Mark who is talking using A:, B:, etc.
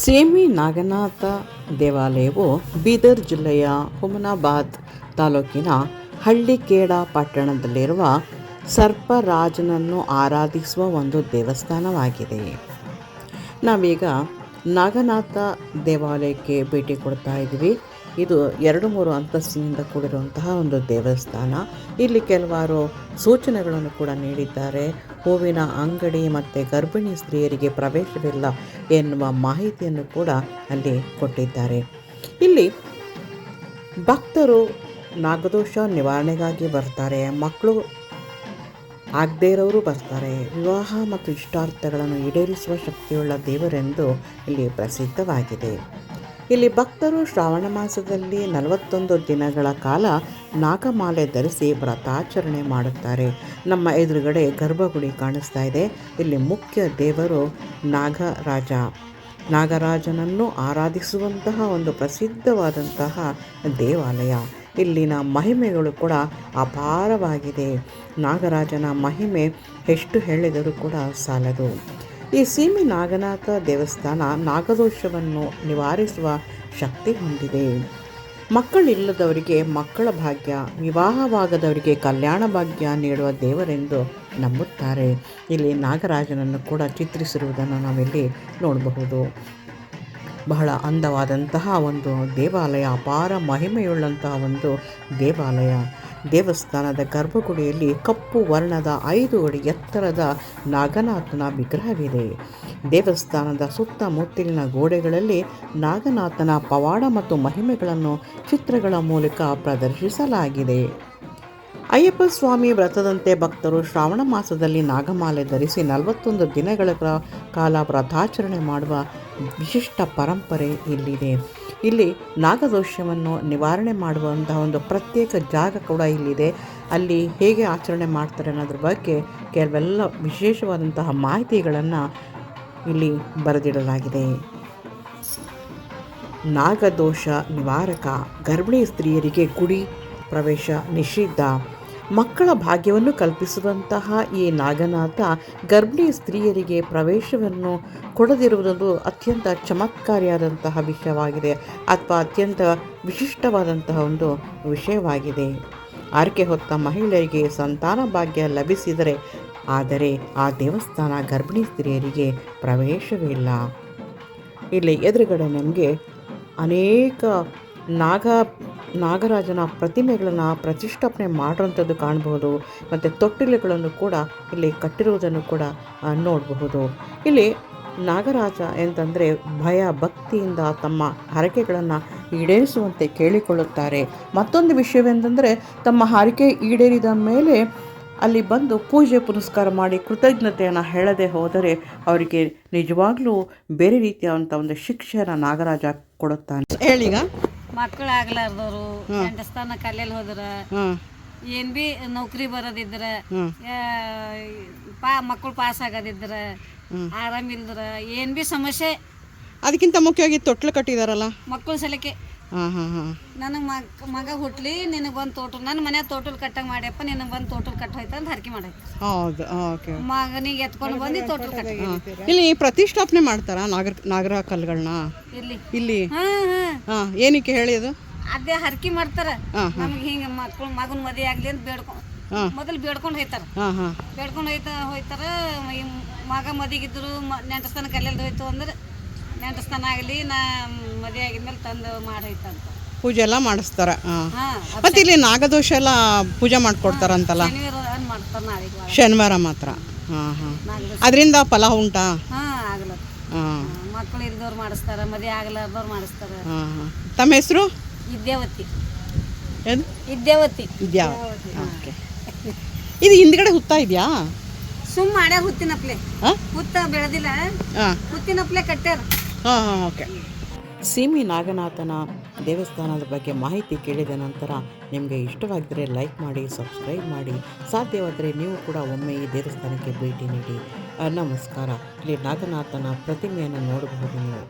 A: ಸೇಮಿ ನಾಗನಾಥ ದೇವಾಲಯವು ಬೀದರ್ ಜಿಲ್ಲೆಯ ಹುಮನಾಬಾದ್ ತಾಲೂಕಿನ ಹಳ್ಳಿಕೇಡ ಪಟ್ಟಣದಲ್ಲಿರುವ ಸರ್ಪರಾಜನನ್ನು ಆರಾಧಿಸುವ ಒಂದು ದೇವಸ್ಥಾನವಾಗಿದೆ. ನಾವೀಗ ನಾಗನಾಥ ದೇವಾಲಯಕ್ಕೆ ಭೇಟಿ ಕೊಡ್ತಾ ಇದ್ದೀವಿ. ಇದು 2-3 ಅಂತಸ್ತಿನಿಂದ ಕೂಡಿರುವಂತಹ ಒಂದು ದೇವಸ್ಥಾನ. ಇಲ್ಲಿ ಕೆಲವಾರು ಸೂಚನೆಗಳನ್ನು ಕೂಡ ನೀಡಿದ್ದಾರೆ. ಹೂವಿನ ಅಂಗಡಿ ಮತ್ತು ಗರ್ಭಿಣಿ ಸ್ತ್ರೀಯರಿಗೆ ಪ್ರವೇಶವಿಲ್ಲ ಎನ್ನುವ ಮಾಹಿತಿಯನ್ನು ಕೂಡ ಅಲ್ಲಿ ಕೊಟ್ಟಿದ್ದಾರೆ. ಇಲ್ಲಿ ಭಕ್ತರು ನಾಗದೋಷ ನಿವಾರಣೆಗಾಗಿ ಬರ್ತಾರೆ, ಮಕ್ಕಳು ಆಗದೇ ಇರೋರು ಬರ್ತಾರೆ. ವಿವಾಹ ಮತ್ತು ಇಷ್ಟಾರ್ಥಗಳನ್ನು ಈಡೇರಿಸುವ ಶಕ್ತಿಯುಳ್ಳ ದೇವರೆಂದು ಇಲ್ಲಿ ಪ್ರಸಿದ್ಧವಾಗಿದೆ. ಇಲ್ಲಿ ಭಕ್ತರು ಶ್ರಾವಣ ಮಾಸದಲ್ಲಿ 41 ದಿನಗಳ ಕಾಲ ನಾಗಮಾಲೆ ಧರಿಸಿ ವ್ರತಾಚರಣೆ ಮಾಡುತ್ತಾರೆ. ನಮ್ಮ ಎದುರುಗಡೆ ಗರ್ಭಗುಡಿ ಕಾಣಿಸ್ತಾ ಇದೆ. ಇಲ್ಲಿ ಮುಖ್ಯ ದೇವರು ನಾಗರಾಜನನ್ನು ಆರಾಧಿಸುವಂತಹ ಒಂದು ಪ್ರಸಿದ್ಧವಾದಂತಹ ದೇವಾಲಯ. ಇಲ್ಲಿನ ಮಹಿಮೆಗಳು ಕೂಡ ಅಪಾರವಾಗಿದೆ. ನಾಗರಾಜನ ಮಹಿಮೆ ಎಷ್ಟು ಹೇಳಿದರೂ ಕೂಡ ಸಾಲದು. ಈ ಸೀಮಿ ನಾಗನಾಥ ದೇವಸ್ಥಾನ ನಾಗದೋಷವನ್ನು ನಿವಾರಿಸುವ ಶಕ್ತಿ ಹೊಂದಿದೆ. ಮಕ್ಕಳಿಲ್ಲದವರಿಗೆ ಮಕ್ಕಳ ಭಾಗ್ಯ, ವಿವಾಹವಾಗದವರಿಗೆ ಕಲ್ಯಾಣ ಭಾಗ್ಯ ನೀಡುವ ದೇವರೆಂದು ನಂಬುತ್ತಾರೆ. ಇಲ್ಲಿ ನಾಗರಾಜನನ್ನು ಕೂಡ ಚಿತ್ರಿಸಿರುವುದನ್ನು ನಾವಿಲ್ಲಿ ನೋಡಬಹುದು. ಬಹಳ ಅಂದವಾದಂತಹ ಒಂದು ದೇವಾಲಯ, ಅಪಾರ ಮಹಿಮೆಯುಳ್ಳಂತಹ ಒಂದು ದೇವಾಲಯ. ದೇವಸ್ಥಾನದ ಗರ್ಭಗುಡಿಯಲ್ಲಿ ಕಪ್ಪು ವರ್ಣದ 5 ಅಡಿ ಎತ್ತರದ ನಾಗನಾಥನ ವಿಗ್ರಹವಿದೆ. ದೇವಸ್ಥಾನದ ಸುತ್ತಮುತ್ತಲಿನ ಗೋಡೆಗಳಲ್ಲಿ ನಾಗನಾಥನ ಪವಾಡ ಮತ್ತು ಮಹಿಮೆಗಳನ್ನು ಚಿತ್ರಗಳ ಮೂಲಕ ಪ್ರದರ್ಶಿಸಲಾಗಿದೆ. ಅಯ್ಯಪ್ಪ ಸ್ವಾಮಿ ವ್ರತದಂತೆ ಭಕ್ತರು ಶ್ರಾವಣ ಮಾಸದಲ್ಲಿ ನಾಗಮಾಲೆ ಧರಿಸಿ 41 ದಿನಗಳ ಕಾಲ ವ್ರತಾಚರಣೆ ಮಾಡುವ ವಿಶಿಷ್ಟ ಪರಂಪರೆ ಇಲ್ಲಿದೆ. ಇಲ್ಲಿ ನಾಗದೋಷವನ್ನು ನಿವಾರಣೆ ಮಾಡುವಂತಹ ಒಂದು ಪ್ರತ್ಯೇಕ ಜಾಗ ಕೂಡ ಇಲ್ಲಿದೆ. ಅಲ್ಲಿ ಹೇಗೆ ಆಚರಣೆ ಮಾಡ್ತಾರೆ ಅನ್ನೋದ್ರ ಬಗ್ಗೆ ಕೆಲವೆಲ್ಲ ವಿಶೇಷವಾದಂತಹ ಮಾಹಿತಿಗಳನ್ನು ಇಲ್ಲಿ ಬರೆದಿಡಲಾಗಿದೆ. ನಾಗದೋಷ ನಿವಾರಕ, ಗರ್ಭಿಣಿ ಸ್ತ್ರೀಯರಿಗೆ ಗುಡಿ ಪ್ರವೇಶ ನಿಷಿದ್ಧ. ಮಕ್ಕಳ ಭಾಗ್ಯವನ್ನು ಕಲ್ಪಿಸುವಂತಹ ಈ ನಾಗನಾಥ ಗರ್ಭಿಣಿ ಸ್ತ್ರೀಯರಿಗೆ ಪ್ರವೇಶವನ್ನು ಕೊಡದಿರುವುದು ಅತ್ಯಂತ ಚಮತ್ಕಾರಿಯಾದಂತಹ ವಿಷಯವಾಗಿದೆ, ಅಥವಾ ಅತ್ಯಂತ ವಿಶಿಷ್ಟವಾದಂತಹ ಒಂದು ವಿಷಯವಾಗಿದೆ. ಆರ್ಕೆ ಹೊತ್ತ ಮಹಿಳೆಯರಿಗೆ ಸಂತಾನ ಭಾಗ್ಯ ಲಭಿಸಿದರೆ, ಆದರೆ ಆ ದೇವಸ್ಥಾನ ಗರ್ಭಿಣಿ ಸ್ತ್ರೀಯರಿಗೆ ಪ್ರವೇಶವಿಲ್ಲ. ಇಲ್ಲಿ ಎದುರುಗಡೆ ನಮಗೆ ಅನೇಕ ನಾಗರಾಜನ ಪ್ರತಿಮೆಗಳನ್ನು ಪ್ರತಿಷ್ಠಾಪನೆ ಮಾಡಿರುವಂಥದ್ದು ಕಾಣಬಹುದು. ಮತ್ತು ತೊಟ್ಟಿಲುಗಳನ್ನು ಕೂಡ ಇಲ್ಲಿ ಕಟ್ಟಿರುವುದನ್ನು ಕೂಡ ನೋಡಬಹುದು. ಇಲ್ಲಿ ನಾಗರಾಜ ಎಂತಂದರೆ ಭಯ ಭಕ್ತಿಯಿಂದ ತಮ್ಮ ಹರಕೆಗಳನ್ನು ಈಡೇರಿಸುವಂತೆ ಕೇಳಿಕೊಳ್ಳುತ್ತಾರೆ. ಮತ್ತೊಂದು ವಿಷಯವೆಂತಂದರೆ, ತಮ್ಮ ಹರಕೆ ಈಡೇರಿದ ಮೇಲೆ ಅಲ್ಲಿ ಬಂದು ಪೂಜೆ ಪುನಸ್ಕಾರ ಮಾಡಿ ಕೃತಜ್ಞತೆಯನ್ನು ಹೇಳದೆ ಹೋದರೆ ಅವರಿಗೆ ನಿಜವಾಗ್ಲೂ ಬೇರೆ ರೀತಿಯಾದಂಥ ಒಂದು ಶಿಕ್ಷೆಯನ್ನು ನಾಗರಾಜ ಕೊಡುತ್ತಾನೆ. ಹೇಳೀಗ
B: ಮಕ್ಕಳು ಆಗ್ಲಾರ್ದವ್ರು ಗಂಡಸ್ತಾನ ಕಲ್ಯಲ್ಲಿ ಹೋದ್ರ, ಏನ್ ಬಿ ನೌಕರಿ ಬರೋದಿದ್ರ, ಮಕ್ಕಳು ಪಾಸ್ ಆಗೋದಿದ್ರ, ಆರಾಮಿಲ್ದ್ರ, ಏನ್ ಬಿ ಸಮಸ್ಯೆ,
A: ಅದಕ್ಕಿಂತ ಮುಖ್ಯವಾಗಿ ತೊಟ್ಲು ಕಟ್ಟಿದಾರಲ್ಲ
B: ಮಕ್ಕಳ ಸಲಕ್ಕೆ. ನನಗೆ ಮಗ ಹುಟ್ಲಿ, ನಿನಗೆ ಬಂದು ತೋಟಲ್, ನನ್ನ ಮನೆ ತೋಟಲ್ ಕಟ್ಟಂಗೆ ಮಾಡ್ಯಪ್ಪ, ನಿನಗೆ ಬಂದು ತೋಟಲ್ ಕಟ್ಟ ಹೋಯ್ತು ಅಂತ ಹರಕೆ ಮಾಡೈತಿ.
A: ಹೌದು,
B: ಮಗನಿಗೆ ಎತ್ಕೊಂಡು ಬಂದು ತೋಟಲ್ ಕಟ್ಟ.
A: ಇಲ್ಲಿ ಪ್ರತಿಷ್ಠಾಪನೆ ಮಾಡ್ತಾರ ನಾಗರ ಕಲ್ಲುಗಳನ್ನ ಇಲ್ಲಿ? ಏನಕ್ಕೆ ಹೇಳಿ ಅದು?
B: ಅದೇ ಹರಕೆ ಮಾಡ್ತಾರ. ನಮ್ಗೆ ಹಿಂಗೆ ಮಗನ ಮದುವೆ ಆಗ್ಲಿ ಅಂತ ಮೊದಲು ಬೇಡ್ಕೊಂಡು ಹೋಯ್ತಾರ. ಬೇಡ್ಕೊಂಡು ಹೋಯ್ತಾರ. ಮಗ ಮದಿಗಿದ್ರು ನೆಂಟಸ್ಥಾನ ಕಲ್ಲೆಲ್ದು ಹೋಯ್ತು ಅಂದ್ರೆ, ನೆಂಟಸ್ಥಾನ ಆಗಲಿ ನಾ ಮದುವೆ ಆಗಿದ್ಮೇಲೆ ತಂದು ಮಾಡೋಯ್ತಂತ
A: ಪೂಜೆ ಎಲ್ಲ ಮಾಡಿಸ್ತಾರ. ಮತ್ತೆ ಇಲ್ಲಿ ನಾಗದೋಷ ಎಲ್ಲ ಪೂಜೆ ಮಾಡ್ಕೊಡ್ತಾರಂತಲ್ಲ, ಶನಿವಾರ ಮಾತ್ರ. ಅದರಿಂದ ಫಲ ಉಂಟಾ?
B: ಆಗ್ಲತ್ತ. ಮಕ್ಕಳು ಇಲ್ದವ್ರು ಮಾಡಿಸ್ತಾರ, ಮದುವೆ ಆಗ್ಲಾರ್ದವ್ರು ಮಾಡಿಸ್ತಾರ.
A: ತಮ್ಮ ಹೆಸರು?
B: ವಿದ್ಯಾವತಿ.
A: ಇದು ಹಿಂದ್ಗಡೆ ಹುತ್ತಾ ಇದೆಯಾ?
B: ಸುಮ್ಮ ಮಾಡ್ಯಾರ ಹುತ್ತಿನಪ್ಲೆ, ಹುತ್ತ ಬೆಳೆದಿಲ್ಲ, ಹುತ್ತಿನಪ್ಲೆ ಕಟ್ಟ್ಯಾರ.
A: ಓಕೆ. ಸೀಮಿ ನಾಗನಾಥನ ದೇವಸ್ಥಾನದ ಬಗ್ಗೆ ಮಾಹಿತಿ ಕೇಳಿದ ನಂತರ ನಿಮಗೆ ಇಷ್ಟವಾಗಿದ್ದರೆ ಲೈಕ್ ಮಾಡಿ, ಸಬ್ಸ್ಕ್ರೈಬ್ ಮಾಡಿ. ಸಾಧ್ಯವಾದರೆ ನೀವು ಕೂಡ ಒಮ್ಮೆ ಈ ದೇವಸ್ಥಾನಕ್ಕೆ ಭೇಟಿ ನೀಡಿ. ನಮಸ್ಕಾರ. ಇಲ್ಲಿ ನಾಗನಾಥನ ಪ್ರತಿಮೆಯನ್ನು ನೋಡಬಹುದು ನೀವು.